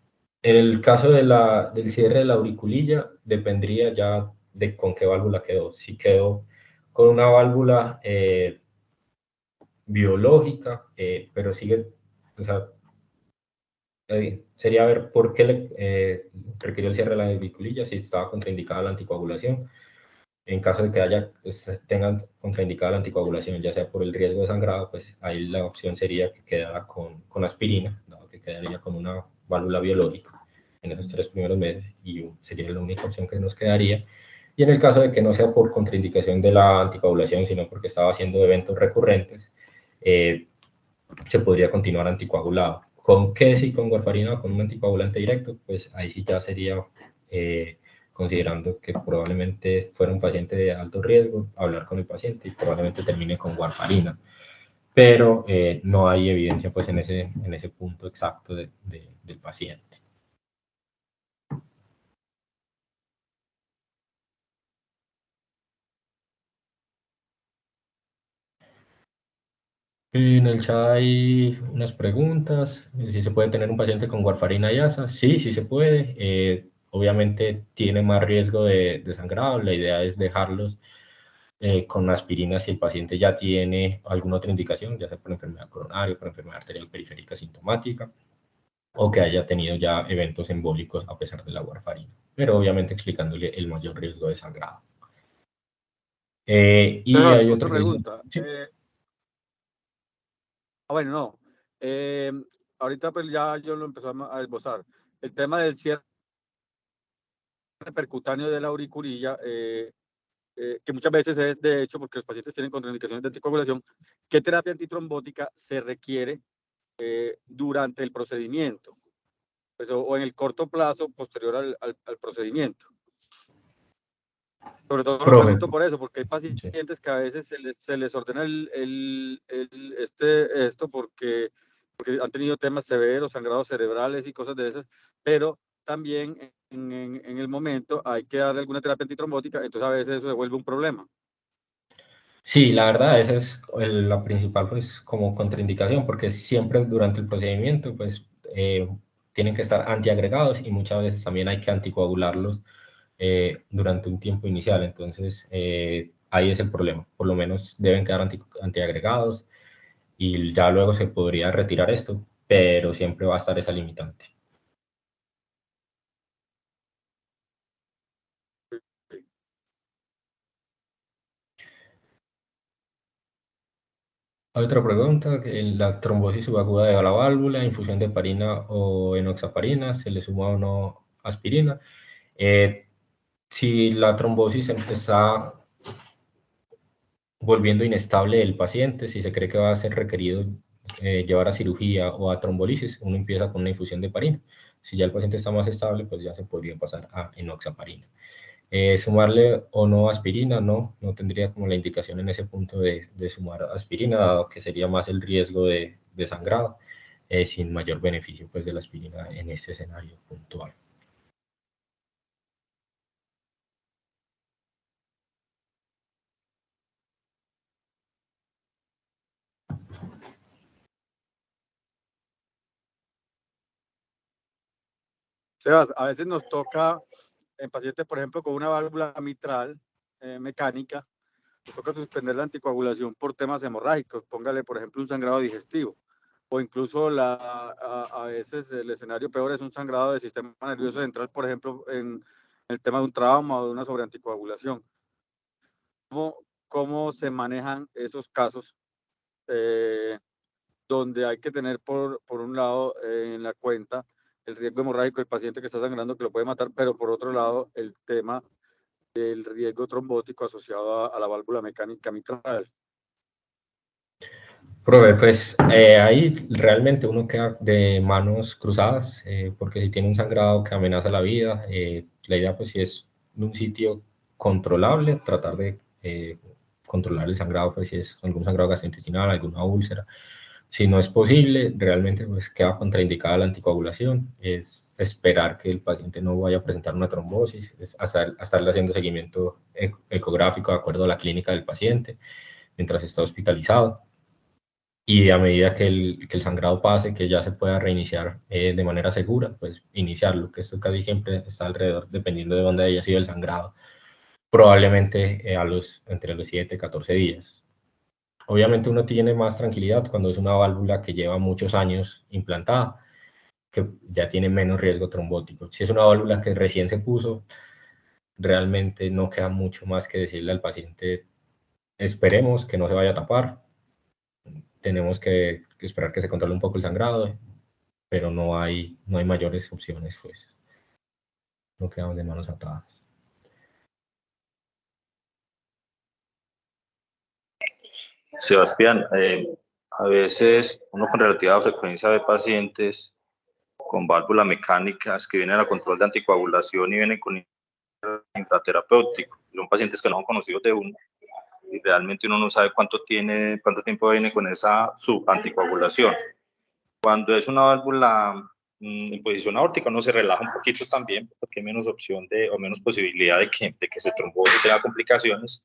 En el caso del cierre de la auriculilla, dependería ya de con qué válvula quedó. Si quedó con una válvula biológica, pero sigue, o sea, sería ver por qué requirió el cierre de la auriculilla, si estaba contraindicada la anticoagulación. En caso de que tengan contraindicada la anticoagulación, ya sea por el riesgo de sangrado, pues ahí la opción sería que quedara con aspirina, dado que quedaría con una válvula biológica en esos 3 primeros meses y sería la única opción que nos quedaría. Y en el caso de que no sea por contraindicación de la anticoagulación, sino porque estaba haciendo eventos recurrentes, se podría continuar anticoagulado. ¿Con qué? Si con warfarina o con un anticoagulante directo, pues ahí sí ya sería considerando que probablemente fuera un paciente de alto riesgo, hablar con el paciente y probablemente termine con warfarina. Pero no hay evidencia pues en ese punto exacto del paciente. En el chat hay unas preguntas, si se puede tener un paciente con warfarina y ASA. Sí, sí se puede. Obviamente tiene más riesgo de sangrado, la idea es dejarlos con aspirina si el paciente ya tiene alguna otra indicación, ya sea por enfermedad coronaria, por enfermedad arterial periférica sintomática, o que haya tenido ya eventos embólicos a pesar de la warfarina, pero obviamente explicándole el mayor riesgo de sangrado. Y hay otra otro pregunta. Sí. Bueno, no. Ahorita pues ya yo lo empecé a esbozar. El tema del cierre percutáneo de la auriculilla, que muchas veces es de hecho porque los pacientes tienen contraindicaciones de anticoagulación. ¿Qué terapia antitrombótica se requiere durante el procedimiento? Pues, o en el corto plazo posterior al procedimiento. Sobre todo lo pregunto por eso, porque hay pacientes que a veces se les ordena esto porque han tenido temas severos, sangrados cerebrales y cosas de esas, pero también en el momento hay que darle alguna terapia antitrombótica, entonces a veces eso se vuelve un problema. Sí, la verdad, esa es la principal, pues, como contraindicación, porque siempre durante el procedimiento, pues, tienen que estar antiagregados y muchas veces también hay que anticoagularlos durante un tiempo inicial. Entonces, ahí es el problema. Por lo menos deben quedar antiagregados y ya luego se podría retirar esto, pero siempre va a estar esa limitante. Otra pregunta, la trombosis subaguda de la válvula, infusión de heparina o enoxaparina, ¿se le suma o no aspirina? Si la trombosis está volviendo inestable el paciente, si se cree que va a ser requerido llevar a cirugía o a trombolisis, uno empieza con una infusión de heparina. Si ya el paciente está más estable, pues ya se podría pasar a enoxaparina. Sumarle o no aspirina, no tendría como la indicación en ese punto de sumar aspirina, dado que sería más el riesgo de sangrado, sin mayor beneficio pues de la aspirina en este escenario puntual. Sebas, a veces nos toca, en pacientes, por ejemplo, con una válvula mitral mecánica, nos toca suspender la anticoagulación por temas hemorrágicos. Póngale, por ejemplo, un sangrado digestivo. O incluso a veces el escenario peor es un sangrado del sistema nervioso central, por ejemplo, en el tema de un trauma o de una sobreanticoagulación. ¿Cómo se manejan esos casos donde hay que tener, por un lado, en la cuenta el riesgo hemorrágico del paciente que está sangrando, que lo puede matar, pero por otro lado, el tema del riesgo trombótico asociado a la válvula mecánica mitral? Profe, pues ahí realmente uno queda de manos cruzadas, porque si tiene un sangrado que amenaza la vida, la idea pues si es un sitio controlable, tratar de controlar el sangrado, pues si es algún sangrado gastrointestinal, alguna úlcera. Si no es posible, realmente pues queda contraindicada la anticoagulación, es esperar que el paciente no vaya a presentar una trombosis, es estarle haciendo seguimiento ecográfico de acuerdo a la clínica del paciente mientras está hospitalizado. Y a medida que el sangrado pase, que ya se pueda reiniciar de manera segura, pues iniciarlo, que esto casi siempre está alrededor, dependiendo de dónde haya sido el sangrado, probablemente entre los 7 y 14 días. Obviamente uno tiene más tranquilidad cuando es una válvula que lleva muchos años implantada, que ya tiene menos riesgo trombótico. Si es una válvula que recién se puso, realmente no queda mucho más que decirle al paciente, esperemos que no se vaya a tapar, tenemos que esperar que se controle un poco el sangrado, pero no hay mayores opciones, pues no quedamos de manos atadas. Sebastián, a veces uno con relativa frecuencia ve pacientes con válvulas mecánicas que vienen a control de anticoagulación y vienen con infraterapéutico. Son pacientes que no son conocidos de uno y realmente uno no sabe cuánto tiempo viene con esa subanticoagulación. Cuando es una válvula en posición aórtica, uno se relaja un poquito también porque hay menos opción o menos posibilidad de que se trombose y tenga complicaciones.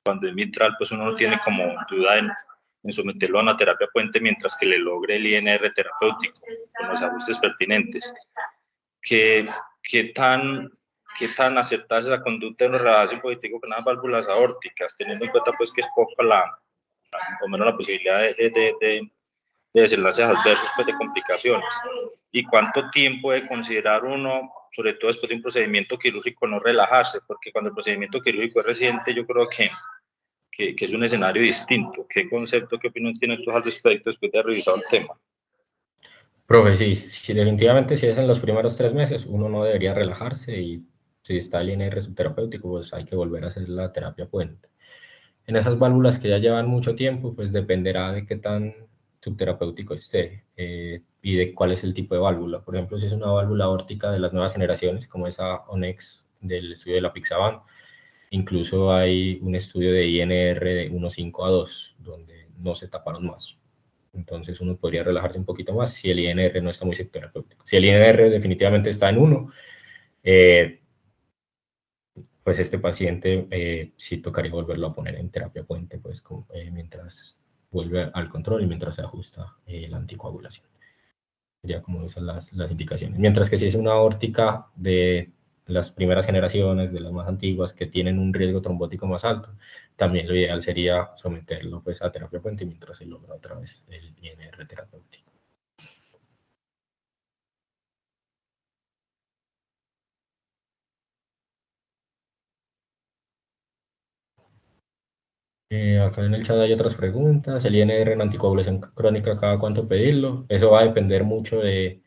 Cuando es mitral, pues uno no tiene como duda en someterlo a una terapia puente mientras que le logre el INR terapéutico con los ajustes pertinentes. ¿Qué tan aceptada es esa conducta de una relajación positivo con las válvulas aórticas, teniendo en cuenta pues que es poco o menos la posibilidad de desenlaces adversos pues, de complicaciones? ¿Y cuánto tiempo debe considerar uno, sobre todo después de un procedimiento quirúrgico, no relajarse? Porque cuando el procedimiento quirúrgico es reciente, yo creo que es un escenario distinto. ¿Qué concepto, qué opinión tienen todos al respecto después de haber revisado el tema? Profe, sí, definitivamente si es en los primeros 3 meses, uno no debería relajarse y si está el INR subterapéutico, pues hay que volver a hacer la terapia puente. En esas válvulas que ya llevan mucho tiempo, pues dependerá de qué tan subterapéutico esté y de cuál es el tipo de válvula. Por ejemplo, si es una válvula aórtica de las nuevas generaciones, como esa ONEX del estudio de la Pixaban, incluso hay un estudio de INR de 1.5 a 2, donde no se taparon más. Entonces uno podría relajarse un poquito más si el INR no está muy subterapéutico. Si el INR definitivamente está en 1, pues este paciente sí tocaría volverlo a poner en terapia puente, pues mientras vuelve al control y mientras se ajusta la anticoagulación. Sería como esas las indicaciones. Mientras que si es una aórtica de las primeras generaciones, de las más antiguas, que tienen un riesgo trombótico más alto, también lo ideal sería someterlo pues a terapia puente mientras se logra otra vez el INR terapéutico. Acá en el chat hay otras preguntas. El INR en anticoagulación crónica, ¿cada cuánto pedirlo? Eso va a depender mucho de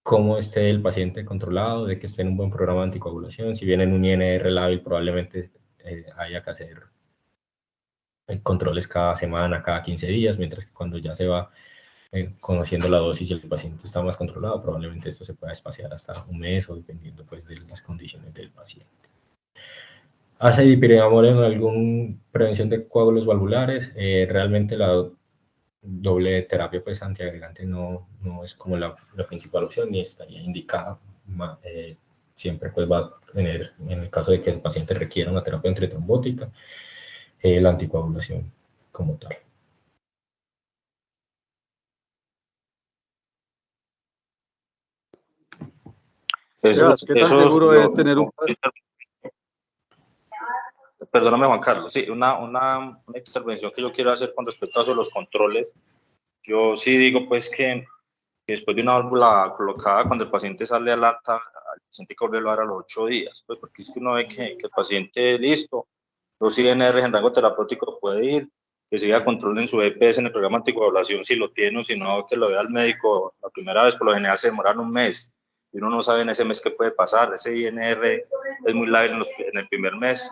cómo esté el paciente controlado, de que esté en un buen programa de anticoagulación. Si viene en un INR lábil, probablemente haya que hacer controles cada semana, cada 15 días, mientras que cuando ya se va conociendo la dosis y el paciente está más controlado, probablemente esto se pueda espaciar hasta un mes o dependiendo pues de las condiciones del paciente. ¿Hace dipyridamol en alguna prevención de coágulos valvulares? Realmente la doble terapia pues antiagregante no es como la principal opción ni estaría indicada. Siempre pues va a tener, en el caso de que el paciente requiera una terapia antitrombótica, la anticoagulación como tal. ¿Qué tan seguro es tener un... Perdóname, Juan Carlos, sí, una intervención que yo quiero hacer con respecto a los controles. Yo sí digo pues que después de una válvula colocada, cuando el paciente sale al alta, al paciente hay que volverlo a dar a los 8 días, pues porque es que uno ve que el paciente listo, los INR en rango terapéutico puede ir, que siga control en su EPS en el programa anticoagulación si lo tiene o si no, que lo vea al médico la primera vez, por lo general se demoran un mes y uno no sabe en ese mes qué puede pasar. Ese INR es muy lábil en el primer mes.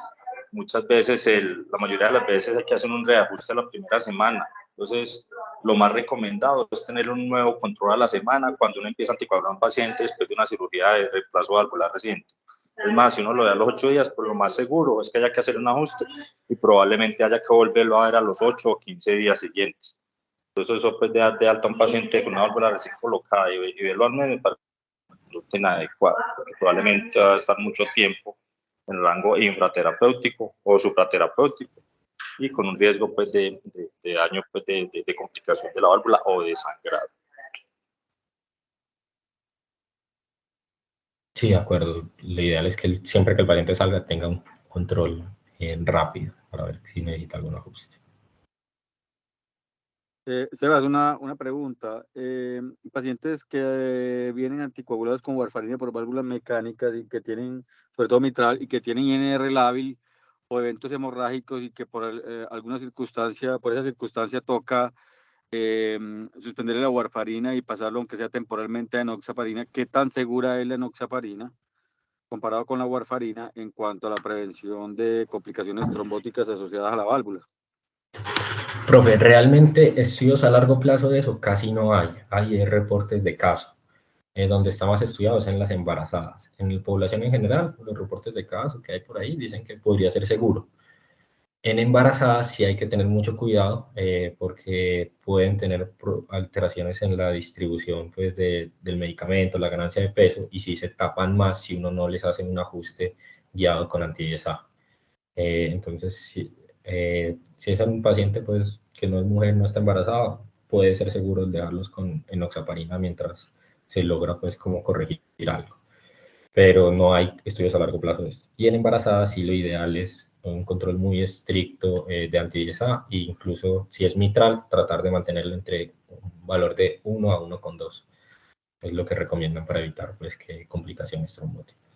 Muchas veces, la mayoría de las veces hay que hacer un reajuste a la primera semana. Entonces, lo más recomendado es tener un nuevo control a la semana cuando uno empieza a anticoagular a un paciente después de una cirugía de reemplazo valvular reciente. Es más, si uno lo ve a los 8 días, pues lo más seguro es que haya que hacer un ajuste y probablemente haya que volverlo a ver a los 8 o 15 días siguientes. Entonces, eso pues de dar de alta a un paciente con una válvula recién colocada y verlo al menos para que no tenga adecuado, porque probablemente va a estar mucho tiempo en el rango infraterapéutico o supraterapéutico y con un riesgo pues de daño pues de complicación de la válvula o de sangrado. Sí, de acuerdo. Lo ideal es que siempre que el paciente salga tenga un control rápido para ver si necesita algún ajuste. Sebas, una pregunta. Pacientes que vienen anticoagulados con warfarina por válvulas mecánicas y que tienen, sobre todo mitral, y que tienen INR lábil o eventos hemorrágicos y que por alguna circunstancia, por esa circunstancia toca suspenderle la warfarina y pasarlo, aunque sea temporalmente, a enoxaparina, ¿qué tan segura es la enoxaparina comparado con la warfarina en cuanto a la prevención de complicaciones trombóticas asociadas a la válvula? Profe, realmente estudios a largo plazo de eso casi no hay. Hay reportes de caso. donde está más estudiado es en las embarazadas. En la población en general, los reportes de casos que hay por ahí dicen que podría ser seguro. En embarazadas sí hay que tener mucho cuidado porque pueden tener alteraciones en la distribución pues, del medicamento, la ganancia de peso, y sí se tapan más si uno no les hace un ajuste guiado con anti-ISA. Entonces, si es un paciente pues, que no es mujer, no está embarazada, puede ser seguro dejarlos con enoxaparina mientras se logra pues como corregir algo, pero no hay estudios a largo plazo de esto. Y en embarazadas sí lo ideal es un control muy estricto de anti-ISA, e incluso si es mitral, tratar de mantenerlo entre un valor de 1 a 1,2. Es lo que recomiendan para evitar pues, que complicaciones trombóticas.